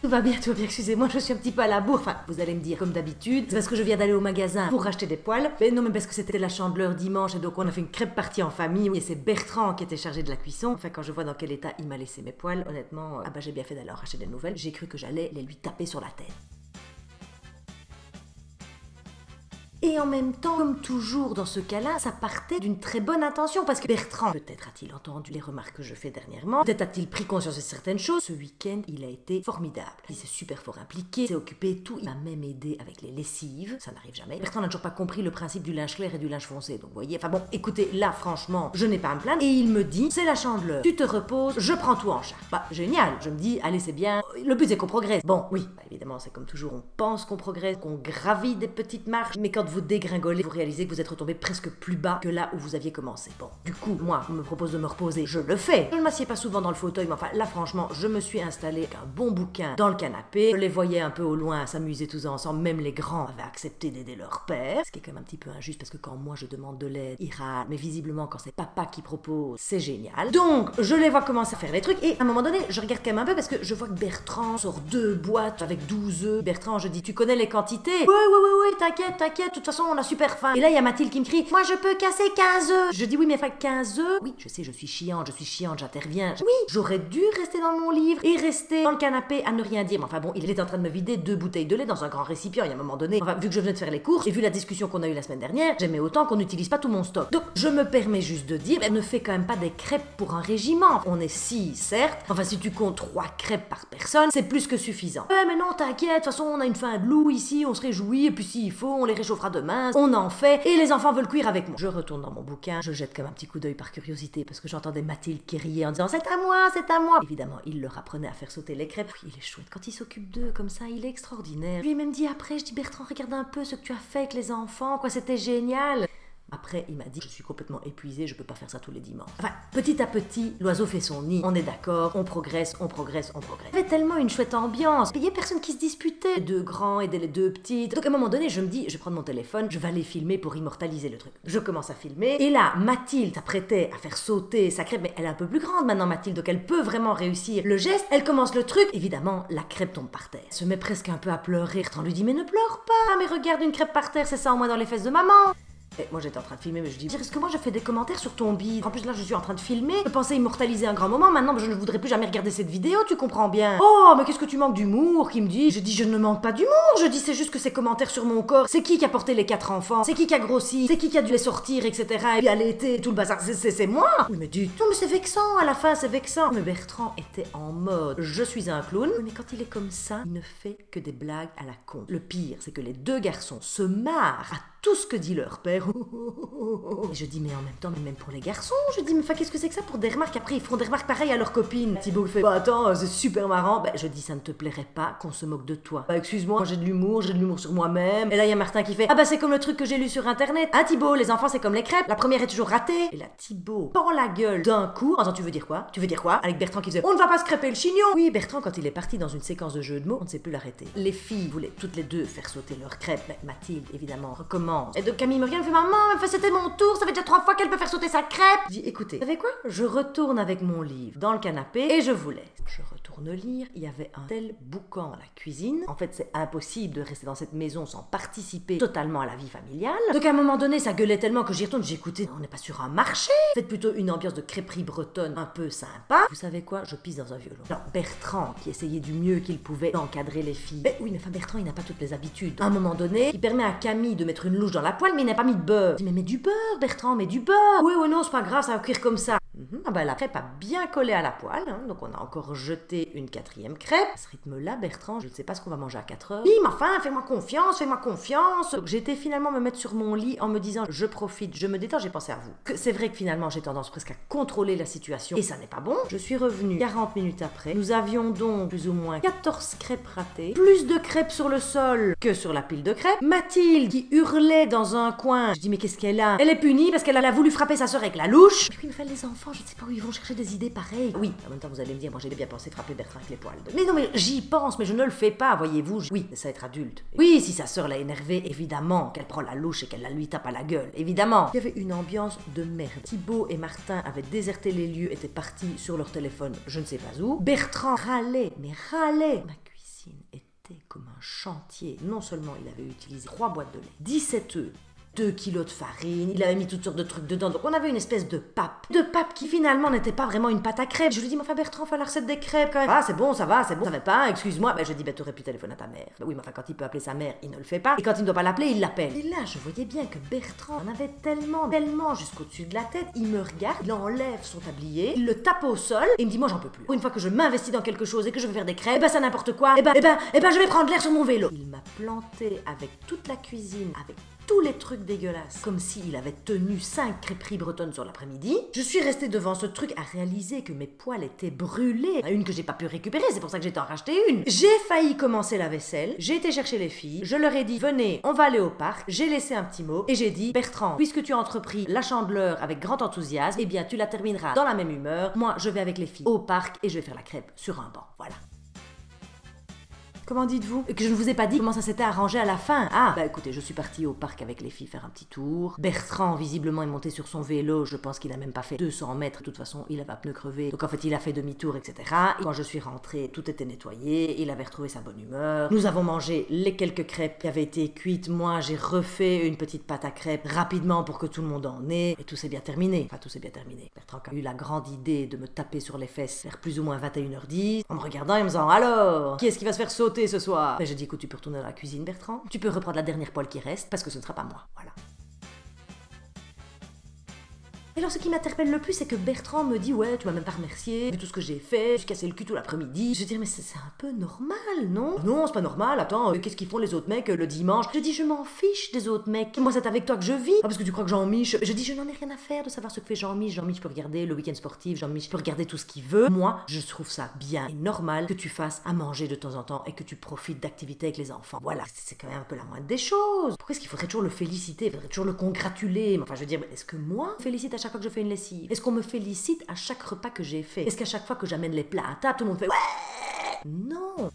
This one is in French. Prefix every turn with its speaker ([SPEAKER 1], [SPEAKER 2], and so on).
[SPEAKER 1] Tout va bien, excusez-moi, je suis un petit peu à la bourre. Enfin, vous allez me dire, comme d'habitude, c'est parce que je viens d'aller au magasin pour racheter des poêles. Mais non, mais parce que c'était la Chandeleur dimanche et donc on a fait une crêpe partie en famille. Et c'est Bertrand qui était chargé de la cuisson. Enfin, quand je vois dans quel état il m'a laissé mes poêles, honnêtement, ah bah j'ai bien fait d'aller en racheter des nouvelles. J'ai cru que j'allais les lui taper sur la tête. Et en même temps, comme toujours dans ce cas-là, ça partait d'une très bonne intention parce que Bertrand, peut-être a-t-il entendu les remarques que je fais dernièrement, peut-être a-t-il pris conscience de certaines choses. Ce week-end, il a été formidable. Il s'est super fort impliqué, s'est occupé de tout. Il m'a même aidé avec les lessives, ça n'arrive jamais. Bertrand n'a toujours pas compris le principe du linge clair et du linge foncé, donc vous voyez. Enfin bon, écoutez, là franchement, je n'ai pas à me plaindre. Et il me dit, c'est la Chandeleur, tu te reposes, je prends tout en charge. Bah génial, je me dis, allez c'est bien, le but c'est qu'on progresse. Bon, oui, bah, évidemment c'est comme toujours, on pense qu'on progresse, qu'on gravit des petites marches, mais quand vous dégringolez, vous réalisez que vous êtes retombé presque plus bas que là où vous aviez commencé. Bon, du coup, moi, on me propose de me reposer, je le fais. Je ne m'assieds pas souvent dans le fauteuil, mais enfin, là, franchement, je me suis installée avec un bon bouquin dans le canapé. Je les voyais un peu au loin s'amuser tous ensemble, même les grands avaient accepté d'aider leur père. Ce qui est quand même un petit peu injuste parce que quand moi je demande de l'aide, ils râlent. Mais visiblement, quand c'est papa qui propose, c'est génial. Donc, je les vois commencer à faire les trucs et à un moment donné, je regarde quand même un peu parce que je vois que Bertrand sort 2 boîtes avec 12 œufs. Bertrand, je dis, tu connais les quantités? Oui, t'inquiète, de toute façon, on a super faim. Et là, il y a Mathilde qui me crie, moi je peux casser 15 œufs. Je dis, oui, mais enfin 15 œufs. Oui, je sais, je suis chiante, j'interviens. Oui, j'aurais dû rester dans mon livre et rester dans le canapé à ne rien dire. Mais enfin bon, il est en train de me vider 2 bouteilles de lait dans un grand récipient. Il y a un moment donné, enfin, vu que je venais de faire les courses et vu la discussion qu'on a eue la semaine dernière, j'aimais autant qu'on n'utilise pas tout mon stock. Donc, je me permets juste de dire, elle ne fait quand même pas des crêpes pour un régiment. On est 6, certes. Enfin, si tu comptes 3 crêpes par personne, c'est plus que suffisant. Mais non, t'inquiète, de toute façon, on a une faim de loup ici, on se réjouit, et puis s'il faut, on les réchauffera demain. On en fait, et les enfants veulent cuire avec moi. Je retourne dans mon bouquin, je jette comme un petit coup d'œil par curiosité parce que j'entendais Mathilde qui riait en disant c'est à moi, c'est à moi. Évidemment, il leur apprenait à faire sauter les crêpes. Oui, il est chouette quand il s'occupe d'eux comme ça, il est extraordinaire. Je lui ai même dit après, je dis Bertrand, regarde un peu ce que tu as fait avec les enfants, quoi, c'était génial. Après, il m'a dit, je suis complètement épuisée, je peux pas faire ça tous les dimanches. Enfin, petit à petit, l'oiseau fait son nid, on est d'accord, on progresse. Il y avait tellement une chouette ambiance, il y a personne qui se disputait, les 2 grands aidaient les 2 petites. Donc à un moment donné, je me dis, je vais prendre mon téléphone, je vais aller filmer pour immortaliser le truc. Je commence à filmer, et là, Mathilde s'apprêtait à faire sauter sa crêpe, mais elle est un peu plus grande maintenant, Mathilde, donc elle peut vraiment réussir le geste. Elle commence le truc, évidemment, la crêpe tombe par terre. Elle se met presque un peu à pleurer. Bertrand lui dit, mais ne pleure pas, mais regarde une crêpe par terre, c'est ça au moins dans les fesses de maman. Et moi j'étais en train de filmer, mais je dis, est-ce que moi je fais des commentaires sur ton bide? En plus là je suis en train de filmer, je pensais immortaliser un grand moment, maintenant je ne voudrais plus jamais regarder cette vidéo, tu comprends bien. Oh mais qu'est-ce que tu manques d'humour? Qui me dit, je dis je ne manque pas d'humour, je dis c'est juste que ces commentaires sur mon corps, c'est qui a porté les 4 enfants? C'est qui a grossi? C'est qui a dû les sortir, etc. Et puis allaiter, tout le bazar, c'est moi. Oui mais dis, non mais c'est vexant, à la fin c'est vexant. Mais Bertrand était en mode, je suis un clown, mais quand il est comme ça, il ne fait que des blagues à la con. Le pire, c'est que les 2 garçons se marrent à tout ce que dit leur père. Et je dis, mais en même temps, mais même pour les garçons, je dis, mais enfin, qu'est-ce que c'est que ça pour des remarques? Après, ils feront des remarques pareilles à leurs copines. Thibaut fait, bah attends, c'est super marrant. Ben, je dis, ça ne te plairait pas qu'on se moque de toi? Bah, excuse-moi, j'ai de l'humour sur moi-même. Et là, il y a Martin qui fait, ah bah, c'est comme le truc que j'ai lu sur internet. Hein, Thibaut, les enfants, c'est comme les crêpes. La première est toujours ratée. Et là, Thibaut pend la gueule d'un coup. En disant, tu veux dire quoi? Tu veux dire quoi? Avec Bertrand qui faisait, on ne va pas se crêper le chignon. Oui, Bertrand, quand il est parti dans une séquence de jeux de mots, on ne sait plus l'arrêter. Les filles voulaient toutes les 2 faire sauter leurs crêpes. Mais Mathilde, évidemment, recommence. Et donc, Camille me regarde, me fait, maman, c'était mon tour, ça fait déjà 3 fois qu'elle peut faire sauter sa crêpe. Je dis, écoutez, vous savez quoi? Je retourne avec mon livre dans le canapé et je vous laisse. Je retourne lire, il y avait un tel boucan dans la cuisine. En fait, c'est impossible de rester dans cette maison sans participer totalement à la vie familiale. Donc à un moment donné, ça gueulait tellement que j'y retourne, j'ai écouté, on n'est pas sur un marché. Faites plutôt une ambiance de crêperie bretonne un peu sympa. Vous savez quoi? Je pisse dans un violon. Alors, Bertrand, qui essayait du mieux qu'il pouvait d'encadrer les filles. Mais oui, mais enfin, Bertrand, il n'a pas toutes les habitudes. À un moment donné, il permet à Camille de mettre une louche dans la poêle, mais il n'a pas mis de beurre. Je dis, mais mets du beurre, Bertrand, mets du beurre. Oui, non, c'est pas grave, ça va cuire comme ça. Ah bah, la crêpe a bien collé à la poêle, hein, donc on a encore jeté une 4e crêpe. À ce rythme-là, Bertrand, je ne sais pas ce qu'on va manger à 4 heures. Oui, mais enfin, fais-moi confiance. Donc j'ai été finalement me mettre sur mon lit en me disant, je profite, je me détends, j'ai pensé à vous. Que c'est vrai que finalement, j'ai tendance presque à contrôler la situation, et ça n'est pas bon. Je suis revenue 40 minutes après. Nous avions donc plus ou moins 14 crêpes ratées, plus de crêpes sur le sol que sur la pile de crêpes. Mathilde qui hurlait dans un coin. Je dis, mais qu'est-ce qu'elle a? Elle est punie parce qu'elle a voulu frapper sa sœur avec la louche. Et puis, mais les enfants, je ne sais pas où ils vont chercher des idées pareilles. Oui, en même temps, vous allez me dire, moi j'ai bien pensé frapper Bertrand avec les poils. Mais non, mais j'y pense, mais je ne le fais pas, voyez-vous. Oui, c'est ça être adulte. Oui, si sa sœur l'a énervé, évidemment qu'elle prend la louche et qu'elle la lui tape à la gueule, évidemment. Il y avait une ambiance de merde. Thibaut et Martin avaient déserté les lieux, étaient partis sur leur téléphone, je ne sais pas où. Bertrand râlait, mais râlait. Ma cuisine. était comme un chantier. Non seulement il avait utilisé 3 boîtes de lait, 17 œufs, 2 kilos de farine, il avait mis toutes sortes de trucs dedans, donc on avait une espèce de pape qui finalement n'était pas vraiment une pâte à crêpes. Je lui dis, mais enfin Bertrand, faut la recette des crêpes quand même. Ah c'est bon, ça va pas, excuse-moi. Ben je dis, t'aurais pu téléphoner à ta mère. Ben oui, mais enfin quand il peut appeler sa mère, il ne le fait pas, et quand il ne doit pas l'appeler, il l'appelle. Et là, je voyais bien que Bertrand en avait tellement jusqu'au-dessus de la tête, il me regarde, il enlève son tablier, il le tape au sol, et il me dit, moi j'en peux plus. Une fois que je m'investis dans quelque chose et que je veux faire des crêpes, ben c'est n'importe quoi, et ben je vais prendre l'air sur mon vélo. Il m'a planté avec toute la cuisine, avec tous les trucs dégueulasses, comme s'il avait tenu 5 crêperies bretonnes sur l'après-midi. Je suis restée devant ce truc à réaliser que mes poils étaient brûlés. Une que j'ai pas pu récupérer, c'est pour ça que j'ai en racheté une. J'ai failli commencer la vaisselle, j'ai été chercher les filles, je leur ai dit, venez, on va aller au parc, j'ai laissé un petit mot, et j'ai dit, Bertrand, puisque tu as entrepris la chandeleur avec grand enthousiasme, eh bien tu la termineras dans la même humeur, moi je vais avec les filles au parc et je vais faire la crêpe sur un banc, voilà. Comment dites-vous? Que je ne vous ai pas dit comment ça s'était arrangé à la fin. Ah, bah écoutez, je suis partie au parc avec les filles faire un petit tour. Bertrand, visiblement, est monté sur son vélo. Je pense qu'il a même pas fait 200 mètres. De toute façon, il avait un pneu crevé. Donc en fait, il a fait demi-tour, etc. Et quand je suis rentrée, tout était nettoyé. Il avait retrouvé sa bonne humeur. Nous avons mangé les quelques crêpes qui avaient été cuites. Moi, j'ai refait une petite pâte à crêpes rapidement pour que tout le monde en ait. Et tout s'est bien terminé. Enfin, tout s'est bien terminé. Bertrand a eu la grande idée de me taper sur les fesses vers plus ou moins 21h10. En me regardant et me disant, alors, qui est-ce qui va se faire sauter ce soir? Mais je dis, écoute, tu peux retourner dans la cuisine, Bertrand. Tu peux reprendre la dernière poêle qui reste, parce que ce ne sera pas moi. Voilà. Et alors ce qui m'interpelle le plus, c'est que Bertrand me dit, ouais, tu m'as même pas remercié, vu tout ce que j'ai fait, j'ai cassé le cul tout l'après-midi. Je dis, mais c'est un peu normal, non? Non, c'est pas normal, attends, qu'est-ce qu'ils font les autres mecs le dimanche? Je dis, je m'en fiche des autres mecs. Moi, c'est avec toi que je vis. Ah, parce que tu crois que Jean-Mich... Je dis, je n'en ai rien à faire de savoir ce que fait Jean-Mich. Jean-Mich peut regarder le week-end sportif, Jean-Mich peut regarder tout ce qu'il veut. Moi, je trouve ça bien et normal que tu fasses à manger de temps en temps et que tu profites d'activités avec les enfants. Voilà, c'est quand même un peu la moindre des choses. Pourquoi est-ce qu'il faudrait toujours le féliciter? Il faudrait toujours le congratuler? Enfin, je veux dire, est-ce que moi, je félicite à chaque fois que je fais une lessive? Est-ce qu'on me félicite à chaque repas que j'ai fait? Est-ce qu'à chaque fois que j'amène les plats à table, tout le monde fait ouais? Non!